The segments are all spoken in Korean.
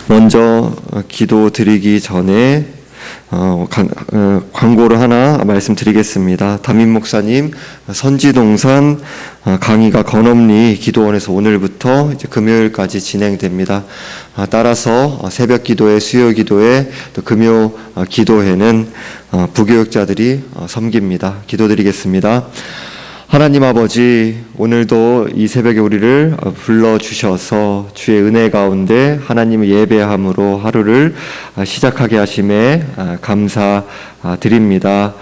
먼저 기도 드리기 전에 광고를 하나 말씀드리겠습니다. 담임 목사님 선지동산 강의가 건엄리 기도원에서 오늘부터 이제 금요일까지 진행됩니다. 따라서 새벽 기도회, 수요 기도회, 또 금요 기도회는 부교육자들이 섬깁니다. 기도드리겠습니다. 하나님 아버지, 오늘도 이 새벽에 우리를 불러주셔서 주의 은혜 가운데 하나님을 예배함으로 하루를 시작하게 하심에 감사드립니다.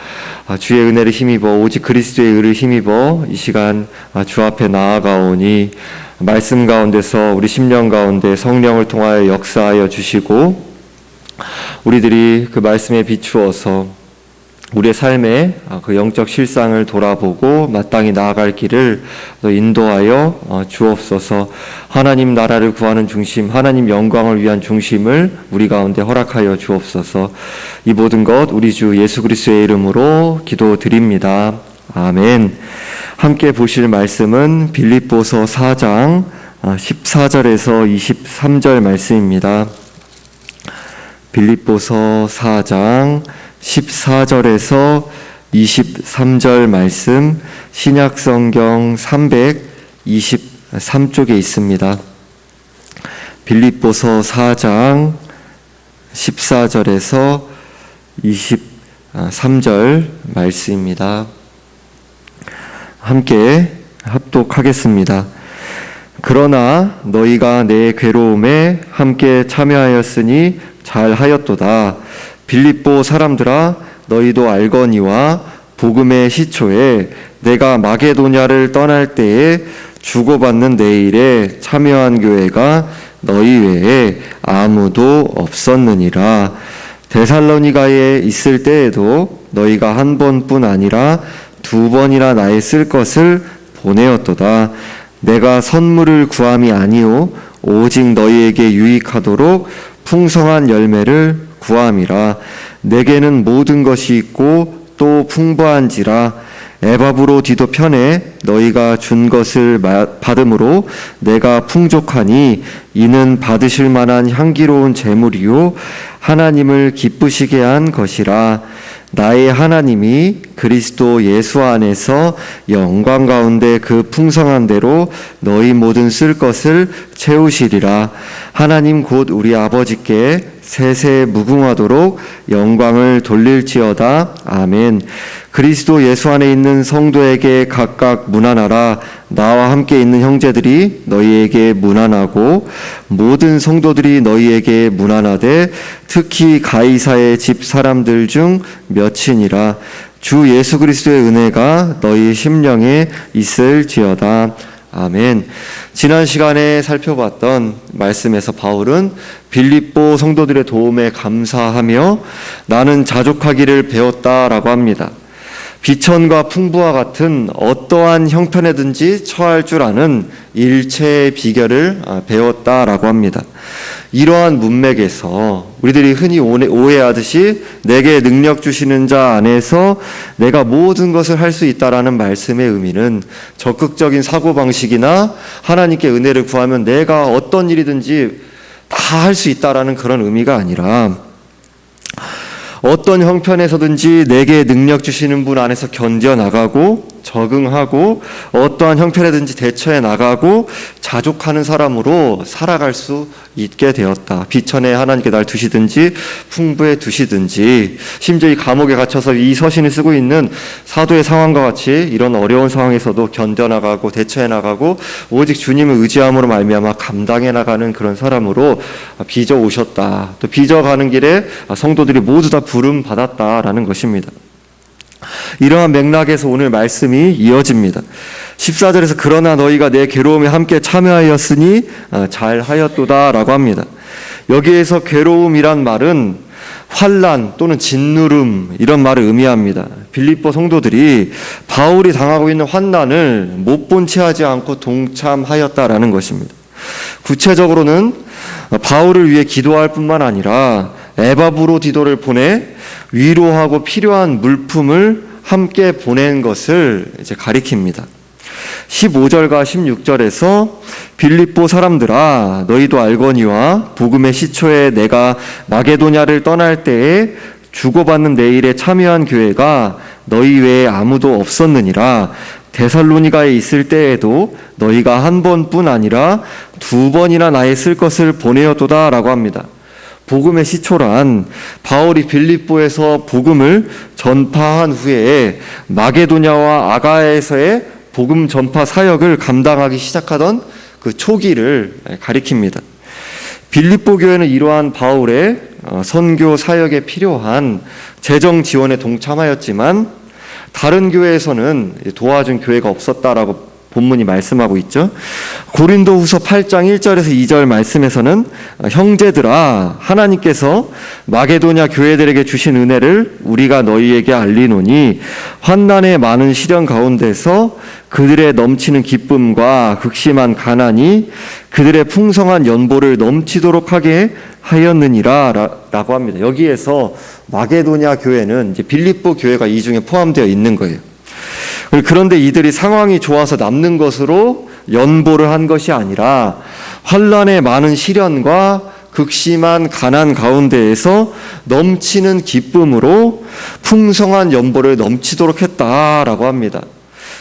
주의 은혜를 힘입어 오직 그리스도의 의를 힘입어 이 시간 주 앞에 나아가오니 말씀 가운데서 우리 심령 가운데 성령을 통하여 역사하여 주시고 우리들이 그 말씀에 비추어서 우리의 삶의 그 영적 실상을 돌아보고 마땅히 나아갈 길을 인도하여 주옵소서. 하나님 나라를 구하는 중심, 하나님 영광을 위한 중심을 우리 가운데 허락하여 주옵소서. 이 모든 것 우리 주 예수 그리스도의 이름으로 기도드립니다. 아멘. 함께 보실 말씀은 빌립보서 4장 14절에서 23절 말씀입니다. 빌립보서 4장 14절에서 23절 말씀, 신약성경 323쪽에 있습니다. 빌립보서 4장 14절에서 23절 말씀입니다. 함께 합독하겠습니다. 그러나 너희가 내 괴로움에 함께 참여하였으니 잘하였도다. 빌립보 사람들아, 너희도 알거니와 복음의 시초에 내가 마게도냐를 떠날 때에 주고받는 내 일에 참여한 교회가 너희 외에 아무도 없었느니라. 데살로니가에 있을 때에도 너희가 한 번뿐 아니라 2번이나 나의 쓸 것을 보내었도다. 내가 선물을 구함이 아니오 오직 너희에게 유익하도록 풍성한 열매를 구함이라. 내게는 모든 것이 있고 또 풍부한지라. 에바브로디도 편에 너희가 준 것을 받음으로 내가 풍족하니 이는 받으실 만한 향기로운 제물이요 하나님을 기쁘시게 한 것이라. 나의 하나님이 그리스도 예수 안에서 영광 가운데 그 풍성한 대로 너희 모든 쓸 것을 채우시리라. 하나님 곧 우리 아버지께 세세 무궁하도록 영광을 돌릴지어다. 아멘. 그리스도 예수 안에 있는 성도에게 각각 문안하라. 나와 함께 있는 형제들이 너희에게 문안하고 모든 성도들이 너희에게 문안하되 특히 가이사의 집 사람들 중 몇이니라. 주 예수 그리스도의 은혜가 너희 심령에 있을지어다. 아멘. 지난 시간에 살펴봤던 말씀에서 바울은 빌립보 성도들의 도움에 감사하며 나는 자족하기를 배웠다라고 합니다. 비천과 풍부와 같은 어떠한 형편에든지 처할 줄 아는 일체의 비결을 배웠다라고 합니다. 이러한 문맥에서 우리들이 흔히 오해하듯이 내게 능력 주시는 자 안에서 내가 모든 것을 할 수 있다라는 말씀의 의미는 적극적인 사고방식이나 하나님께 은혜를 구하면 내가 어떤 일이든지 다 할 수 있다라는 그런 의미가 아니라 어떤 형편에서든지 내게 능력 주시는 분 안에서 견뎌나가고 적응하고 어떠한 형편에든지 대처해 나가고 자족하는 사람으로 살아갈 수 있게 되었다. 비천에 하나님께 날 두시든지 풍부에 두시든지 심지어 이 감옥에 갇혀서 이 서신을 쓰고 있는 사도의 상황과 같이 이런 어려운 상황에서도 견뎌나가고 대처해 나가고 오직 주님을 의지함으로 말미암아 감당해 나가는 그런 사람으로 빚어 오셨다. 또 빚어가는 길에 성도들이 모두 다 부름 받았다라는 것입니다. 이러한 맥락에서 오늘 말씀이 이어집니다. 14절에서 그러나 너희가 내 괴로움에 함께 참여하였으니 잘하였도다 라고 합니다. 여기에서 괴로움이란 말은 환난 또는 짓누름 이런 말을 의미합니다. 빌립보 성도들이 바울이 당하고 있는 환난을 못 본 채 하지 않고 동참하였다라는 것입니다. 구체적으로는 바울을 위해 기도할 뿐만 아니라 에바브로디도를 보내 위로하고 필요한 물품을 함께 보낸 것을 이제 가리킵니다. 15절과 16절에서 빌립보 사람들아 너희도 알거니와 복음의 시초에 내가 마게도냐를 떠날 때에 주고받는 내일에 참여한 교회가 너희 외에 아무도 없었느니라. 데살로니가에 있을 때에도 너희가 한 번뿐 아니라 두 번이나 나의 쓸 것을 보내었도다 라고 합니다. 복음의 시초란 바울이 빌립보에서 복음을 전파한 후에 마게도냐와 아가야에서의 복음 전파 사역을 감당하기 시작하던 그 초기를 가리킵니다. 빌립보 교회는 이러한 바울의 선교 사역에 필요한 재정 지원에 동참하였지만 다른 교회에서는 도와준 교회가 없었다라고 본문이 말씀하고 있죠. 고린도후서 8장 1절에서 2절 말씀에서는 형제들아 하나님께서 마게도냐 교회들에게 주신 은혜를 우리가 너희에게 알리노니 환난의 많은 시련 가운데서 그들의 넘치는 기쁨과 극심한 가난이 그들의 풍성한 연보를 넘치도록 하게 하였느니라 라고 합니다. 여기에서 마게도냐 교회는 이제 빌립보 교회가 이 중에 포함되어 있는 거예요. 그런데 이들이 상황이 좋아서 남는 것으로 연보를 한 것이 아니라 환난의 많은 시련과 극심한 가난 가운데에서 넘치는 기쁨으로 풍성한 연보를 넘치도록 했다라고 합니다.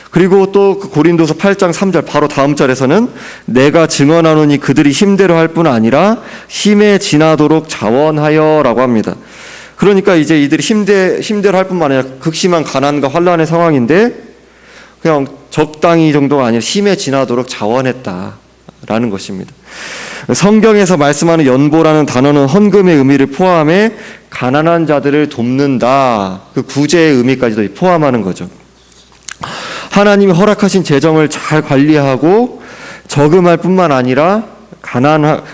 그리고 또 고린도서 8장 3절 바로 다음 절에서는 내가 증언하노니 그들이 힘대로 할 뿐 아니라 힘에 지나도록 자원하여 라고 합니다. 그러니까 이제 이들이 힘대로 할 뿐만 아니라 극심한 가난과 환난의 상황인데 그냥 적당히 정도가 아니라 힘에 지나도록 자원했다라는 것입니다. 성경에서 말씀하는 연보라는 단어는 헌금의 의미를 포함해 가난한 자들을 돕는다. 그 구제의 의미까지도 포함하는 거죠. 하나님이 허락하신 재정을 잘 관리하고 저금할 뿐만 아니라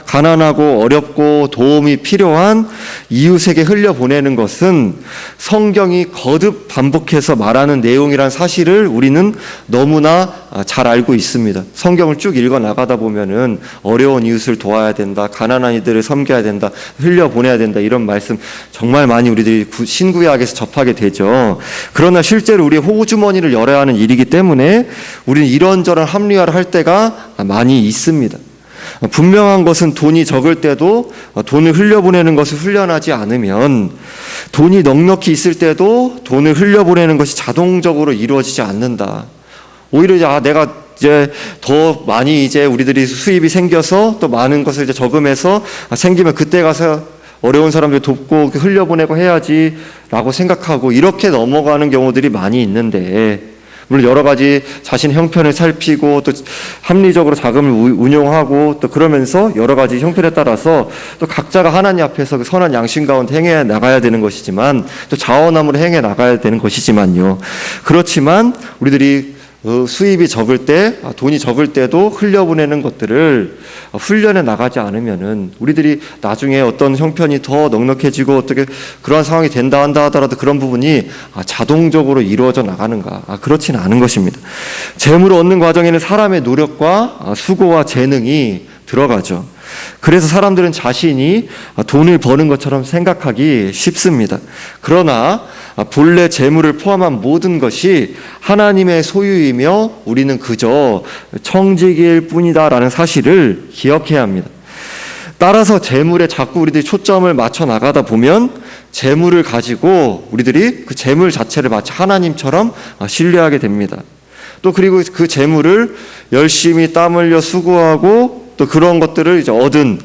가난하고 어렵고 도움이 필요한 이웃에게 흘려보내는 것은 성경이 거듭 반복해서 말하는 내용이란 사실을 우리는 너무나 잘 알고 있습니다. 성경을 쭉 읽어 나가다 보면은 어려운 이웃을 도와야 된다, 가난한 이들을 섬겨야 된다, 흘려보내야 된다 이런 말씀 정말 많이 우리들이 신구약에서 접하게 되죠. 그러나 실제로 우리의 호주머니를 열어야 하는 일이기 때문에 우리는 이런저런 합리화를 할 때가 많이 있습니다. 분명한 것은 돈이 적을 때도 돈을 흘려보내는 것을 훈련하지 않으면 돈이 넉넉히 있을 때도 돈을 흘려보내는 것이 자동적으로 이루어지지 않는다. 오히려 내가 이제 더 많이 이제 우리들이 수입이 생겨서 또 많은 것을 이제 저금해서 생기면 그때 가서 어려운 사람들 돕고 흘려보내고 해야지라고 생각하고 이렇게 넘어가는 경우들이 많이 있는데 물론 여러 가지 자신의 형편을 살피고 또 합리적으로 자금을 운용하고 또 그러면서 여러 가지 형편에 따라서 또 각자가 하나님 앞에서 그 선한 양심 가운데 행해 나가야 되는 것이지만 또 자원함으로 행해 나가야 되는 것이지만요. 그렇지만 우리들이 수입이 적을 때, 돈이 적을 때도 흘려보내는 것들을 훈련해 나가지 않으면은 우리들이 나중에 어떤 형편이 더 넉넉해지고 어떻게 그러한 상황이 된다 한다 하더라도 그런 부분이 자동적으로 이루어져 나가는가? 그렇지는 않은 것입니다. 재물을 얻는 과정에는 사람의 노력과 수고와 재능이 들어가죠. 그래서 사람들은 자신이 돈을 버는 것처럼 생각하기 쉽습니다. 그러나 본래 재물을 포함한 모든 것이 하나님의 소유이며 우리는 그저 청지기일 뿐이다라는 사실을 기억해야 합니다. 따라서 재물에 자꾸 우리들이 초점을 맞춰 나가다 보면 재물을 가지고 우리들이 그 재물 자체를 마치 하나님처럼 신뢰하게 됩니다. 또 그리고 그 재물을 열심히 땀 흘려 수고하고 또 그런 것들을 이제 얻은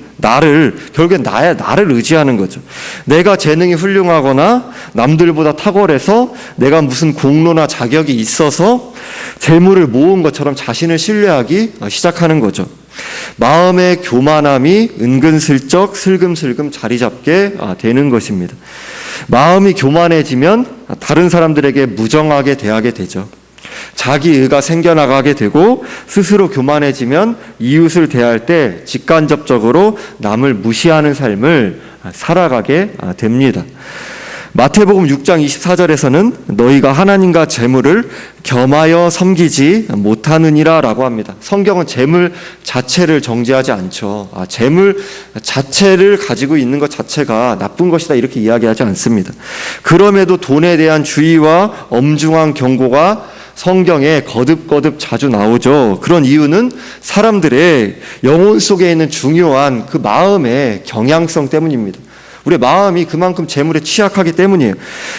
결국엔 나를 의지하는 거죠. 내가 재능이 훌륭하거나 남들보다 탁월해서 내가 무슨 공로나 자격이 있어서 재물을 모은 것처럼 자신을 신뢰하기 시작하는 거죠. 마음의 교만함이 은근슬쩍 슬금슬금 자리 잡게 되는 것입니다. 마음이 교만해지면 다른 사람들에게 무정하게 대하게 되죠. 자기 의가 생겨나가게 되고 스스로 교만해지면 이웃을 대할 때 직간접적으로 남을 무시하는 삶을 살아가게 됩니다. 마태복음 6장 24절에서는 너희가 하나님과 재물을 겸하여 섬기지 못하느니라 라고 합니다. 성경은 재물 자체를 정죄하지 않죠. 재물 자체를 가지고 있는 것 자체가 나쁜 것이다 이렇게 이야기하지 않습니다. 그럼에도 돈에 대한 주의와 엄중한 경고가 성경에 거듭거듭 자주 나오죠. 그런 이유는 사람들의 영혼 속에 있는 중요한 그 마음의 경향성 때문입니다. 우리의 마음이 그만큼 재물에 취약하기 때문이에요.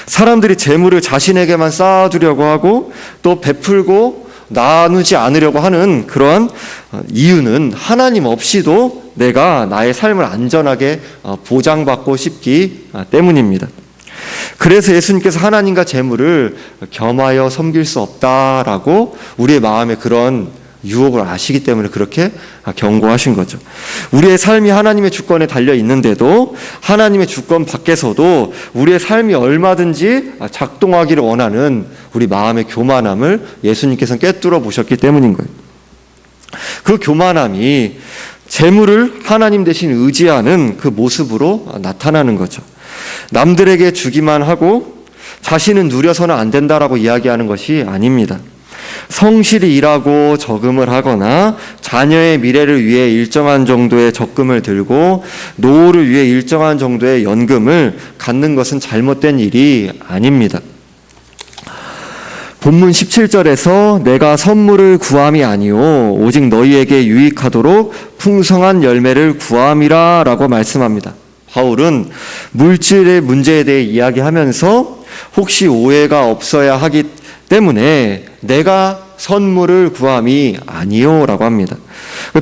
사람들이 재물을 자신에게만 쌓아두려고 하고 또 베풀고 나누지 않으려고 하는 그러한 이유는 하나님 없이도 내가 나의 삶을 안전하게 보장받고 싶기 때문입니다. 그래서 예수님께서 하나님과 재물을 겸하여 섬길 수 없다라고 우리의 마음에 그런 유혹을 아시기 때문에 그렇게 경고하신 거죠. 우리의 삶이 하나님의 주권에 달려 있는데도 하나님의 주권 밖에서도 우리의 삶이 얼마든지 작동하기를 원하는 우리 마음의 교만함을 예수님께서는 꿰뚫어 보셨기 때문인 거예요. 그 교만함이 재물을 하나님 대신 의지하는 그 모습으로 나타나는 거죠. 남들에게 주기만 하고 자신은 누려서는 안 된다라고 이야기하는 것이 아닙니다. 성실히 일하고 저금을 하거나 자녀의 미래를 위해 일정한 정도의 적금을 들고 노후를 위해 일정한 정도의 연금을 갖는 것은 잘못된 일이 아닙니다. 본문 17절에서 내가 선물을 구함이 아니요 오직 너희에게 유익하도록 풍성한 열매를 구함이라 라고 말씀합니다. 바울은 물질의 문제에 대해 이야기하면서 혹시 오해가 없어야 하기 때문에 내가 선물을 구함이 아니요 라고 합니다.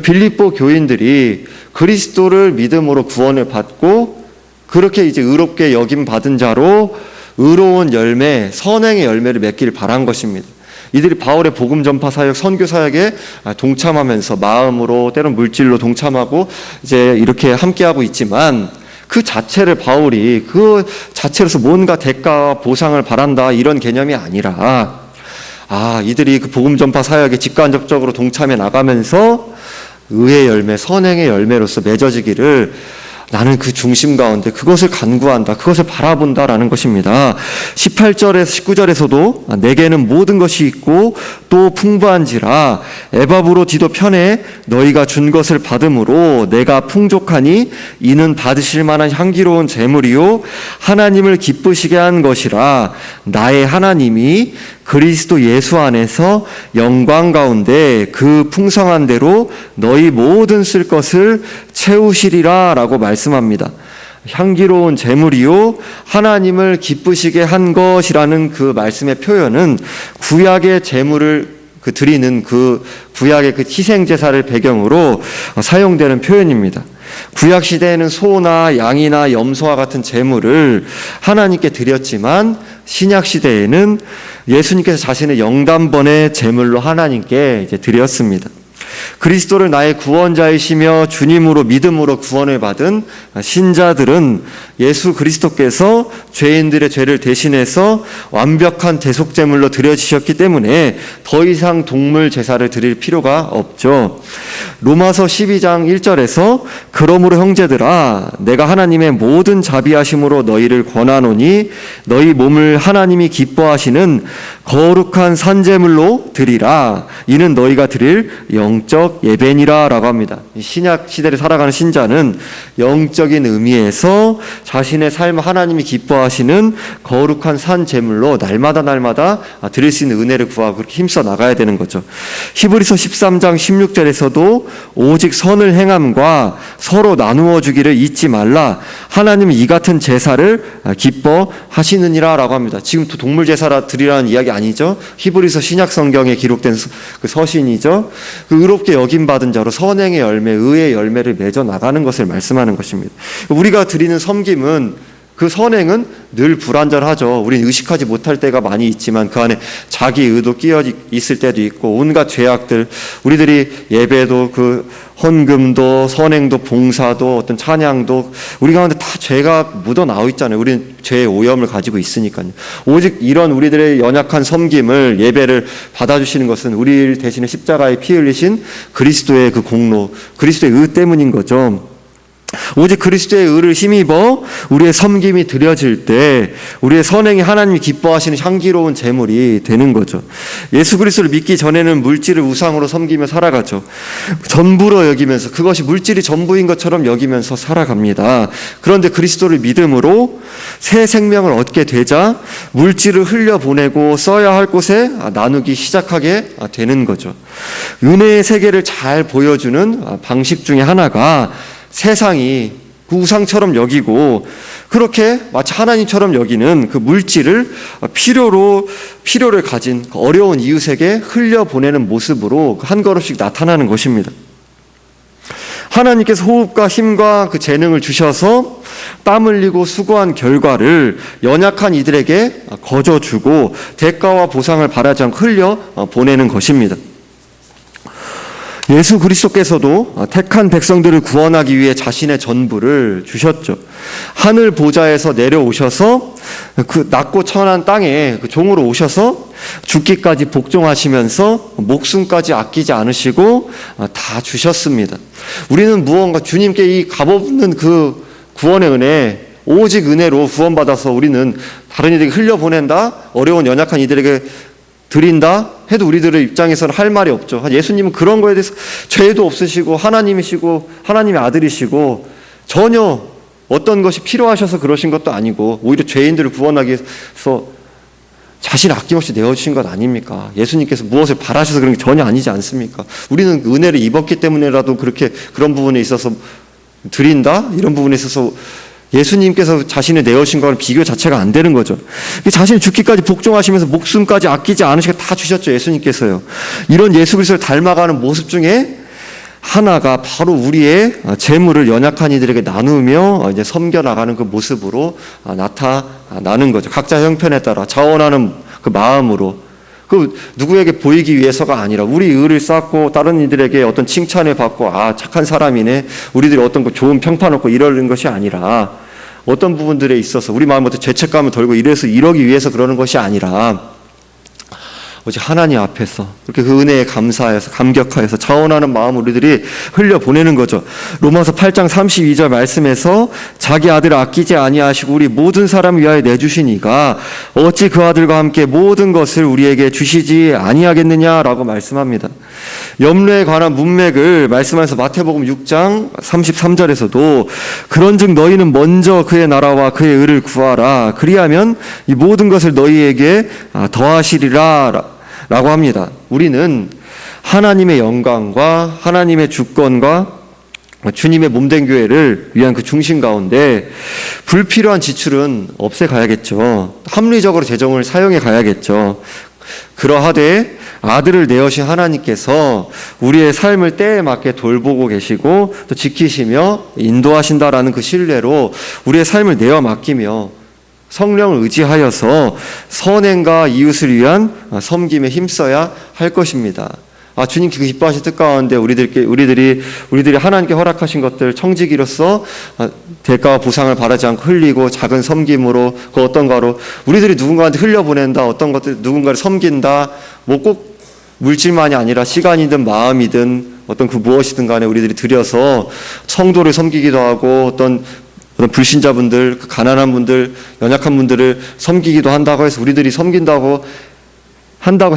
빌립보 교인들이 그리스도를 믿음으로 구원을 받고 그렇게 이제 의롭게 여김 받은 자로 의로운 열매, 선행의 열매를 맺기를 바란 것입니다. 이들이 바울의 복음 전파 사역, 선교 사역에 동참하면서 마음으로 때론 물질로 동참하고 이제 이렇게 함께하고 있지만 그 자체를 바울이 그 자체로서 뭔가 대가 보상을 바란다 이런 개념이 아니라 이들이 그 복음 전파 사역에 직간접적으로 동참해 나가면서 의의 열매, 선행의 열매로서 맺어지기를 나는 그 중심 가운데 그것을 간구한다, 그것을 바라본다라는 것입니다. 18절에서 19절에서도 내게는 모든 것이 있고 또 풍부한지라 애밥으로 디도 편에 너희가 준 것을 받음으로 내가 풍족하니 이는 받으실 만한 향기로운 재물이요 하나님을 기쁘시게 한 것이라 나의 하나님이 그리스도 예수 안에서 영광 가운데 그 풍성한 대로 너희 모든 쓸 것을 채우시리라 라고 말씀합니다. 향기로운 제물이요 하나님을 기쁘시게 한 것이라는 그 말씀의 표현은 구약의 제물을 드리는 그 구약의 그 희생 제사를 배경으로 사용되는 표현입니다. 구약 시대에는 소나 양이나 염소와 같은 제물을 하나님께 드렸지만 신약 시대에는 예수님께서 자신의 영단번의 제물로 하나님께 이제 드렸습니다. 그리스도를 나의 구원자이시며 주님으로 믿음으로 구원을 받은 신자들은 예수 그리스도께서 죄인들의 죄를 대신해서 완벽한 대속제물로 드려지셨기 때문에 더 이상 동물 제사를 드릴 필요가 없죠. 로마서 12장 1절에서 그러므로 형제들아 내가 하나님의 모든 자비하심으로 너희를 권하노니 너희 몸을 하나님이 기뻐하시는 거룩한 산제물로 드리라. 이는 너희가 드릴 영적 예배니라 라고 합니다. 신약 시대를 살아가는 신자는 영적인 의미에서 자신의 삶을 하나님이 기뻐하시는 거룩한 산제물로 날마다 드릴 수 있는 은혜를 구하고 그렇게 힘써 나가야 되는 거죠. 히브리서 13장 16절에서도 오직 선을 행함과 서로 나누어 주기를 잊지 말라. 하나님은 이 같은 제사를 기뻐하시느니라 라고 합니다. 지금 또 동물 제사라 드리라는 이야기 아니죠. 히브리서 신약 성경에 기록된 그 서신이죠. 그 의롭게 여김받은 자로 선행의 열매, 의의 열매를 맺어 나가는 것을 말씀하는 것입니다. 우리가 드리는 섬김은 그 선행은 늘 불완전하죠. 우리는 의식하지 못할 때가 많이 있지만 그 안에 자기 의도 끼어 있을 때도 있고 온갖 죄악들, 우리들이 예배도 그 헌금도 선행도 봉사도 어떤 찬양도 우리 가운데 다 죄가 묻어 나와 있잖아요. 우리는 죄의 오염을 가지고 있으니까요. 오직 이런 우리들의 연약한 섬김을 예배를 받아주시는 것은 우리 대신에 십자가에 피 흘리신 그리스도의 그 공로, 그리스도의 의 때문인 거죠. 오직 그리스도의 의를 힘입어 우리의 섬김이 드려질 때 우리의 선행이 하나님이 기뻐하시는 향기로운 제물이 되는 거죠. 예수 그리스도를 믿기 전에는 물질을 우상으로 섬기며 살아가죠. 전부로 여기면서, 그것이 물질이 전부인 것처럼 여기면서 살아갑니다. 그런데 그리스도를 믿음으로 새 생명을 얻게 되자 물질을 흘려보내고 써야 할 곳에 나누기 시작하게 되는 거죠. 은혜의 세계를 잘 보여주는 방식 중에 하나가 세상이 그 우상처럼 여기고 그렇게 마치 하나님처럼 여기는 그 물질을 필요를 가진 어려운 이웃에게 흘려보내는 모습으로 한 걸음씩 나타나는 것입니다. 하나님께서 호흡과 힘과 그 재능을 주셔서 땀 흘리고 수고한 결과를 연약한 이들에게 거저 주고 대가와 보상을 바라지 않고 흘려 보내는 것입니다. 예수 그리스도께서도 택한 백성들을 구원하기 위해 자신의 전부를 주셨죠. 하늘 보좌에서 내려오셔서 그 낮고 천한 땅에 그 종으로 오셔서 죽기까지 복종하시면서 목숨까지 아끼지 않으시고 다 주셨습니다. 우리는 무언가 주님께 이 값없는 그 구원의 은혜, 오직 은혜로 구원받아서 우리는 다른 이들에게 흘려보낸다, 어려운 연약한 이들에게 드린다 해도 우리들의 입장에서는 할 말이 없죠. 예수님은 그런 거에 대해서 죄도 없으시고 하나님이시고 하나님의 아들이시고 전혀 어떤 것이 필요하셔서 그러신 것도 아니고 오히려 죄인들을 구원하기 위해서 자신을 아낌없이 내어주신 것 아닙니까? 예수님께서 무엇을 바라셔서 그런 게 전혀 아니지 않습니까? 우리는 은혜를 입었기 때문에라도 그런 부분에 있어서 드린다? 이런 부분에 있어서 예수님께서 자신을 내어신 거랑 비교 자체가 안 되는 거죠. 자신이 죽기까지 복종하시면서 목숨까지 아끼지 않으시고 다 주셨죠. 예수님께서요. 이런 예수 그리스도를 닮아가는 모습 중에 하나가 바로 우리의 재물을 연약한 이들에게 나누며 이제 섬겨나가는 그 모습으로 나타나는 거죠. 각자 형편에 따라 자원하는 그 마음으로, 그 누구에게 보이기 위해서가 아니라 우리 의를 쌓고 다른 이들에게 어떤 칭찬을 받고 착한 사람이네, 우리들이 어떤 거 좋은 평판 얻고 이러는 것이 아니라 어떤 부분들에 있어서 우리 마음부터 죄책감을 덜고 이러기 위해서 그러는 것이 아니라 오직 하나님 앞에서 그렇게 그 은혜에 감사해서 감격하여서 자원하는 마음을 우리들이 흘려보내는 거죠. 로마서 8장 32절 말씀에서 자기 아들을 아끼지 아니하시고 우리 모든 사람을 위하여 내주시니가 어찌 그 아들과 함께 모든 것을 우리에게 주시지 아니하겠느냐라고 말씀합니다. 염려에 관한 문맥을 말씀하면서 마태복음 6장 33절에서도 그런즉 너희는 먼저 그의 나라와 그의 의를 구하라 그리하면 이 모든 것을 너희에게 더하시리라 라고 합니다. 우리는 하나님의 영광과 하나님의 주권과 주님의 몸된 교회를 위한 그 중심 가운데 불필요한 지출은 없애가야겠죠. 합리적으로 재정을 사용해 가야겠죠. 그러하되 아들을 내어신 하나님께서 우리의 삶을 때에 맞게 돌보고 계시고 또 지키시며 인도하신다라는 그 신뢰로 우리의 삶을 내어 맡기며 성령을 의지하여서 선행과 이웃을 위한 섬김에 힘써야 할 것입니다. 주님께 그 기뻐하신 뜻 가운데 우리들이 하나님께 허락하신 것들 청지기로서 대가와 보상을 바라지 않고 흘리고 작은 섬김으로 그 어떤가로 우리들이 누군가한테 흘려보낸다, 어떤 것들 누군가를 섬긴다, 뭐 꼭 물질만이 아니라 시간이든 마음이든 어떤 그 무엇이든 간에 우리들이 들여서 성도를 섬기기도 하고 어떤 불신자분들, 가난한 분들, 연약한 분들을 섬기기도 한다고 해서 우리들이 섬긴다고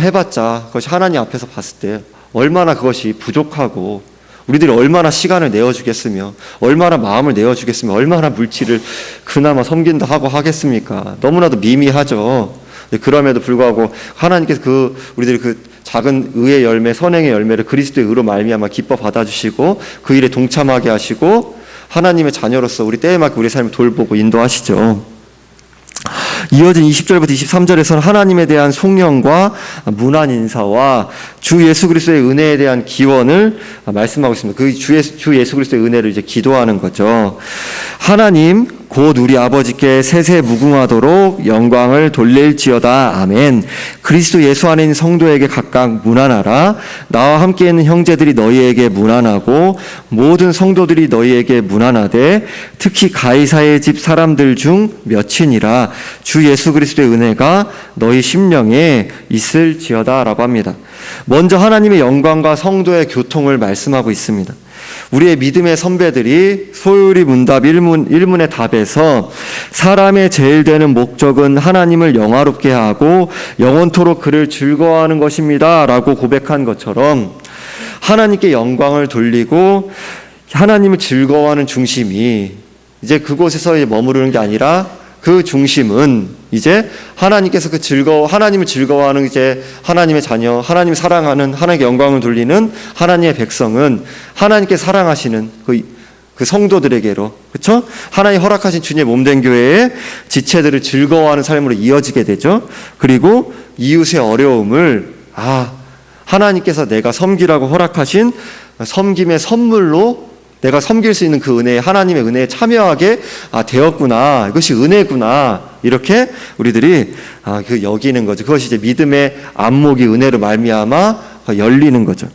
해봤자 그것이 하나님 앞에서 봤을 때 얼마나 그것이 부족하고 우리들이 얼마나 시간을 내어주겠으며 얼마나 마음을 내어주겠으며 얼마나 물질을 그나마 섬긴다 하고 하겠습니까? 너무나도 미미하죠. 그럼에도 불구하고 하나님께서 우리들이 그 작은 의의 열매, 선행의 열매를 그리스도의 의로 말미암아 기뻐 받아주시고 그 일에 동참하게 하시고 하나님의 자녀로서 우리 때에 맞게 우리의 삶을 돌보고 인도하시죠. 이어진 20절부터 23절에서는 하나님에 대한 송영과 문안 인사와 주 예수 그리스도의 은혜에 대한 기원을 말씀하고 있습니다. 그 주 예수 그리스도의 은혜를 이제 기도하는 거죠. 하나님 곧 우리 아버지께 세세 무궁하도록 영광을 돌릴지어다. 아멘. 그리스도 예수 안에 있는 성도에게 각각 문안하라. 나와 함께 있는 형제들이 너희에게 문안하고 모든 성도들이 너희에게 문안하되 특히 가이사의 집 사람들 중 몇이니라. 주 예수 그리스도의 은혜가 너희 심령에 있을지어다 라고 합니다. 먼저 하나님의 영광과 성도의 교통을 말씀하고 있습니다. 우리의 믿음의 선배들이 소요리 문답 1문의 답에서 사람의 제일 되는 목적은 하나님을 영화롭게 하고 영원토록 그를 즐거워하는 것입니다 라고 고백한 것처럼 하나님께 영광을 돌리고 하나님을 즐거워하는 중심이 이제 그곳에서 머무르는 게 아니라 그 중심은 이제 하나님께서 하나님을 즐거워하는 이제 하나님의 자녀, 하나님을 사랑하는, 하나님께 영광을 돌리는 하나님의 백성은 하나님께 사랑하시는 그 성도들에게로, 그렇죠? 하나님 허락하신 주님의 몸된 교회의 지체들을 즐거워하는 삶으로 이어지게 되죠. 그리고 이웃의 어려움을 하나님께서 내가 섬기라고 허락하신 섬김의 선물로 내가 섬길 수 있는 그 은혜, 하나님의 은혜에 참여하게 되었구나. 이것이 은혜구나. 이렇게 우리들이 여기는 거죠. 그것이 이제 믿음의 안목이 은혜로 말미암아 열리는 거죠.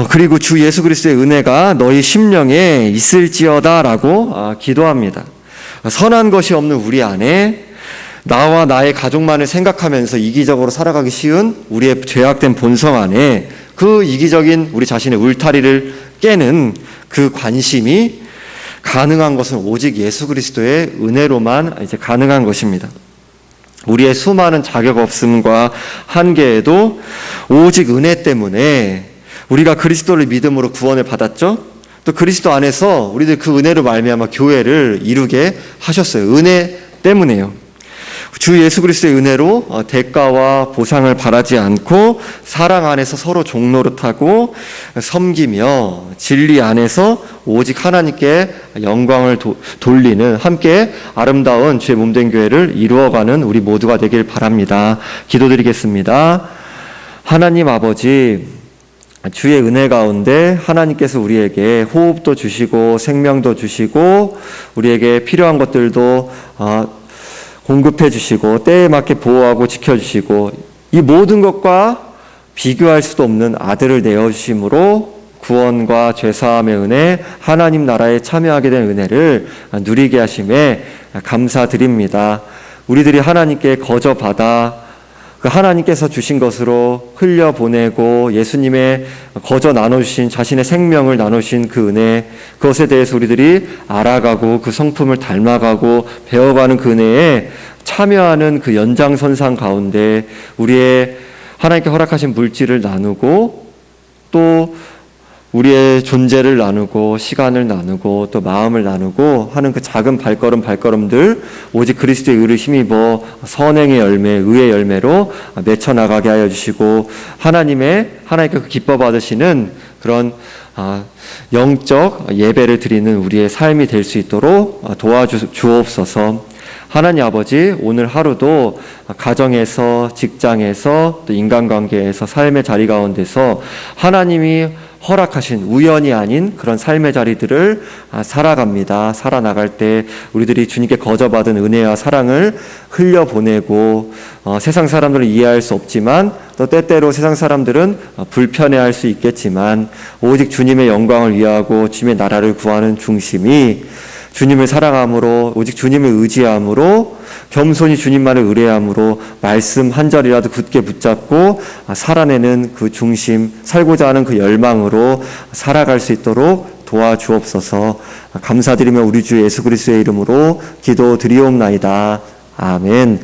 그리고 주 예수 그리스도의 은혜가 너희 심령에 있을지어다라고 기도합니다. 선한 것이 없는 우리 안에 나와 나의 가족만을 생각하면서 이기적으로 살아가기 쉬운 우리의 죄악된 본성 안에 그 이기적인 우리 자신의 울타리를 깨는 그 관심이 가능한 것은 오직 예수 그리스도의 은혜로만 이제 가능한 것입니다. 우리의 수많은 자격 없음과 한계에도 오직 은혜 때문에 우리가 그리스도를 믿음으로 구원을 받았죠. 또 그리스도 안에서 우리들 그 은혜로 말미암아 교회를 이루게 하셨어요. 은혜 때문에요. 주 예수 그리스도의 은혜로 대가와 보상을 바라지 않고 사랑 안에서 서로 종노릇하고 섬기며 진리 안에서 오직 하나님께 영광을 돌리는 함께 아름다운 주의 몸된 교회를 이루어가는 우리 모두가 되길 바랍니다. 기도드리겠습니다. 하나님 아버지, 주의 은혜 가운데 하나님께서 우리에게 호흡도 주시고 생명도 주시고 우리에게 필요한 것들도 공급해 주시고 때에 맞게 보호하고 지켜주시고 이 모든 것과 비교할 수도 없는 아들을 내어주심으로 구원과 죄사함의 은혜, 하나님 나라에 참여하게 된 은혜를 누리게 하심에 감사드립니다. 우리들이 하나님께 거저받아 그 하나님께서 주신 것으로 흘려보내고 예수님의 거저 나눠주신 자신의 생명을 나누신 그 은혜, 그것에 대해서 우리들이 알아가고 그 성품을 닮아가고 배워가는 그 은혜에 참여하는 그 연장선상 가운데 우리의 하나님께 허락하신 물질을 나누고 또 우리의 존재를 나누고 시간을 나누고 또 마음을 나누고 하는 그 작은 발걸음들 오직 그리스도의 의를 힘입어 선행의 열매, 의의 열매로 맺혀나가게 하여 주시고 하나님께서 기뻐 받으시는 그런 영적 예배를 드리는 우리의 삶이 될 수 있도록 도와주옵소서. 하나님 아버지, 오늘 하루도 가정에서, 직장에서, 또 인간관계에서, 삶의 자리 가운데서 하나님이 허락하신 우연이 아닌 그런 삶의 자리들을 살아갑니다. 살아나갈 때 우리들이 주님께 거저받은 은혜와 사랑을 흘려보내고 세상 사람들은 이해할 수 없지만 또 때때로 세상 사람들은 불편해할 수 있겠지만 오직 주님의 영광을 위하고 주님의 나라를 구하는 중심이 주님을 사랑함으로 오직 주님을 의지함으로 겸손히 주님만을 의뢰함으로 말씀 한 절이라도 굳게 붙잡고 살아내는 그 중심, 살고자 하는 그 열망으로 살아갈 수 있도록 도와주옵소서. 감사드리며 우리 주 예수 그리스도의 이름으로 기도드리옵나이다. 아멘.